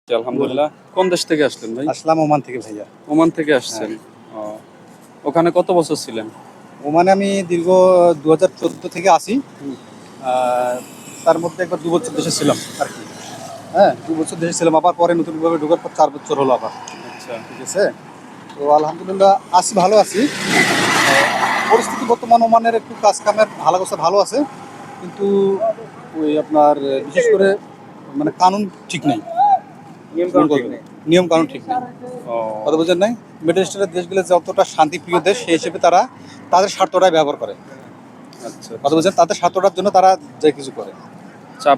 আলহামদুলিল্লাহ। কোন দেশ থেকে আসলেন ভাই? আসলাম ওমান থেকে ভাইয়া। ওমান থেকে আসছেন। ও, ওখানে কত বছর ছিলেন? ওমানে আমি দীর্ঘ 2014 থেকে আসি। হুম। তার মধ্যে একবার 2 বছর দেশে ছিলাম আর কি। হ্যাঁ, 2 বছর দেশে ছিলাম, আবার পরে নতুনভাবে ঢোকার পর 4 বছর হলো আবার। আচ্ছা। ঠিক আছে, তো আলহামদুলিল্লাহ আছি, ভালো আছি। পরিস্থিতি বর্তমান ওমানের একটু কাজ কামের ভালো আছে, কিন্তু ওই আপনার বিশেষ করে মানে কানুন ঠিক নেই, নিয়ম কানুন ঠিক নেই। ও, কথা বোঝেন নাই? মিডল ইস্টের দেশগুলো যতটা শান্তিপ্রিয় দেশ, সেই হিসেবে তারা তাদের স্বার্থটাই ব্যবহার করে। আচ্ছা কথা আচ্ছা। বলছেন, তাদের স্বার্থটার জন্য তারা যে কিছু করে। আচ্ছা,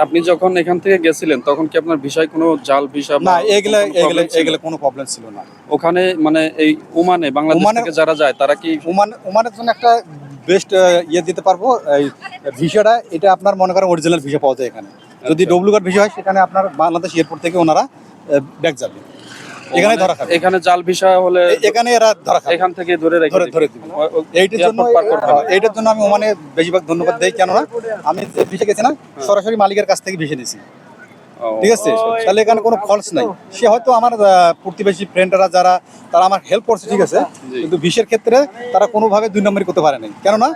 আপনি যখন এখান থেকে গেছিলেন তখন কি আপনার ভিসায় কোনো জাল ভিসা বা না, এরকম কোনো প্রবলেম ছিল? এগুলো কোনো প্রবলেম ছিল না। ওখানে মানে এই ওমানে বাংলাদেশ ওমানের থেকে যারা যায় তারা কি? ওমানের জন্য একটা বেস্ট ইয়ে দিতে পারবো, এই ভিসাটা, এটা আপনার মনে করেন অরিজিনাল ভিসা পাওয়া যায় এখানে। যদি আচ্ছা। ডব্লিউ কার্ড ভিসা হয়, সেখানে আপনার বাংলাদেশ এয়ারপোর্ট থেকে ওনারা ব্যাক যাবে, এখানেই ধরা খাবে। এখানে জাল ভিসা হলে এখানে এরা ধরা খাবে, এখান থেকে ধরে রেখে ধরে দিবে। এইটার জন্য আমি ওমানে বেশিরভাগ ধন্যবাদ দেই, কেননা আমি যে ভিসা গেছি না, সরাসরি মালিকের কাছ থেকে ভিসা নিয়েছি। ঠিক আছে, তাহলে এখানে কোনো ফলস নাই। সে হয়তো আমার প্রতিবেশী ফ্রেন্ডরা যারা, তারা আমার হেল্প করছে, ঠিক আছে, কিন্তু ভিসার ক্ষেত্রে তারা কোনোভাবে 2 নম্বরই করতে পারে নাই, কেননা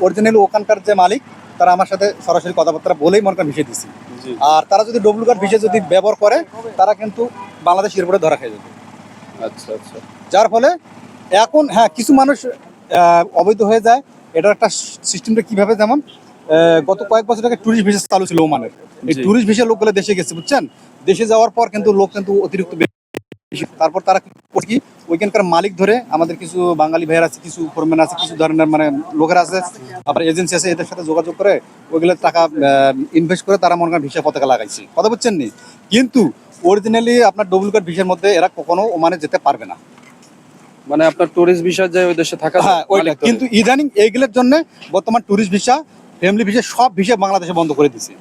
অরিজিনালি ওখানকার যে মালিক, তারা আমার সাথে সরাসরি কথাবার্তা বলেই মনে করেন ভিসা দিচ্ছি। আর তারা যদি ডব্লিউ কার্ড ভিসা যদি ব্যবহার করে, তারা কিন্তু বাংলাদেশ এয়ারপোর্টে ধরা খেয়ে যাবে। আচ্ছা আচ্ছা। যার ফলে এখন হ্যাঁ, কিছু মানুষ অবৈধ হয়ে যায়। এটার একটা সিস্টেমটা কিভাবে, যেমন গত কয়েক বছর আগে ট্যুরিস্ট ভিসা চালু ছিল ওমানের। এই ট্যুরিস্ট ভিসা লোকগুলো দেশে গেছে, বুঝছেন, দেশে যাওয়ার পর কিন্তু লোক কিন্তু অতিরিক্ত বেশি। তারপর তারা কি ওইখানকার মালিক ধরে, আমাদের কিছু বাঙালি ভাইয়ের আছে, কিছু ফোরম্যান আছে, কিছু ধরনের মানে লোকেরা আছে, আবার এজেন্সি আছে, এদের সাথে যোগাযোগ করে ওইগুলো টাকা ইনভেস্ট করে তারা মনে করেন ভিসা পতাকা লাগাইছে। কথা বুঝছেন নি? কিন্তু অরিজিনালি আপনার ডব্লিউ কার্ড ভিসার মধ্যে এরা কখনো ওমানে যেতে পারবে না। মানে আপনার টুরিস্ট ভিসা যে ওই দেশে থাকা, হ্যাঁ ওইটা, কিন্তু ইদানিং এইগুলোর জন্য বর্তমান ট্যুরিস্ট ভিসা, ফ্যামিলি ভিসা, সব ভিসা বাংলাদেশে বন্ধ করে দিছে।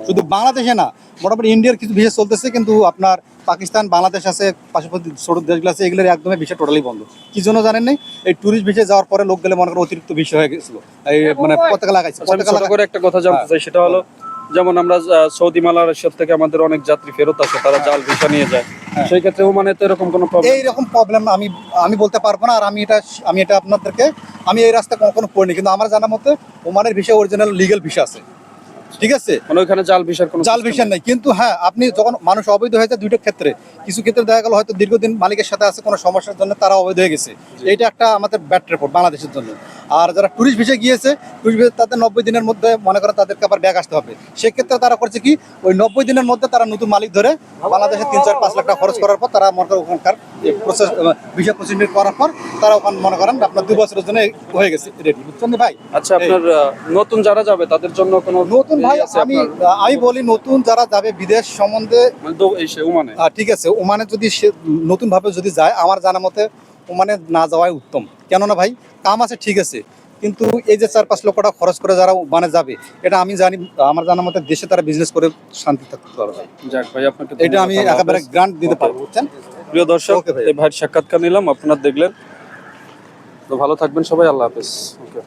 শুধু বাংলাদেশে না, মোটামুটি ইন্ডিয়ার কিছু ভিসা চলতেছে, কিন্তু আপনার পাকিস্তান, বাংলাদেশ আছে, পাশাপাশি ছোট দেশগুলো আছে, এগুলোর একদমই ভিসা টোটালি বন্ধ। কি জন্য জানেন নাই? এই ট্যুরিস্ট ভিসা যাওয়ার পরে লোক গেলে মনে করেন অতিরিক্ত ভিসা হয়ে গেছিল, এই মানে পতাকা লাগাইছে। ছোট করে একটা কথা জানতে চাই, সেটা হলো যেমন আমরা সৌদি মালয়েশিয়া থেকে আমাদের অনেক যাত্রী ফেরত আসে, তারা জাল ভিসা নিয়ে যায়, সেই ক্ষেত্রে ওমানে তো এরকম কোনো প্রবলেম? এইরকম প্রবলেম আমি বলতে পারবো না। আর আমি এটা আপনাদেরকে, আমি এই রাস্তা কখনো পড়িনি, কিন্তু আমার জানা মতে ওমানের ভিসা অরিজিনাল লিগ্যাল ভিসা আছে। ঠিক আছে, মানে ওইখানে জাল ভিসার কোনো জাল ভিসা নাই। কিন্তু হ্যাঁ, আপনি যখন মানুষ অবৈধ হয়ে যায়, দুইটা ক্ষেত্রে, কিছু ক্ষেত্রে দেখা গেল হয়তো দীর্ঘদিন মালিকের সাথে আছে, কোনো সমস্যার জন্য তারা অবৈধ হয়ে গেছে, এইটা একটা আমাদের ব্যাড রিপোর্ট বাংলাদেশের জন্য। আর যারা টুরিস্ট ভিসা গিয়েছে, টুরিস্ট ভিসা তাদের 90 দিনের মধ্যে মনে করেন তাদেরকে আবার ব্যাক আসতে হবে। সেক্ষেত্রে তারা করছে কি, ওই 90 দিনের মধ্যে তারা নতুন মালিক ধরে বাংলাদেশে 3-4-5 লাখ টাকা খরচ করার পর তারা মনে করেন ওখানকার প্রসেস, ভিসা প্রসিডিউর করার পর তারা ওখানে মনে করেন আপনার 2 বছরের জন্য হয়ে গেছে রেডি। বুঝছেন ভাই? আচ্ছা, আপনার নতুন যারা যাবে তাদের জন্য কোনো নতুন ভাই, আমি বলি নতুন যারা যাবে বিদেশ সম্বন্ধে, ওমানে, ঠিক আছে, ওমানে যদি সে নতুনভাবে যদি যায়, আমার জানা মতে ওমানে না যাওয়াই উত্তম। কেননা ভাই, কাম আছে ঠিক আছে, কিন্তু এই যে 4-5 লক্ষ টাকা খরচ করে যারা ওমানে যাবে, এটা আমি জানি, আমার জানা মতে দেশে তারা বিজনেস করে শান্তি থাকতে পারবে। যাক ভাই, আপনাকে এটা আমি একেবারে গ্রান্ট দিতে পারবো। বুঝছেন? প্রিয় দর্শক, এই ভাইয়ের সাক্ষাৎকার নিলাম, আপনারা দেখলেন, তো ভালো থাকবেন সবাই, আল্লাহ হাফেজ। ওকে।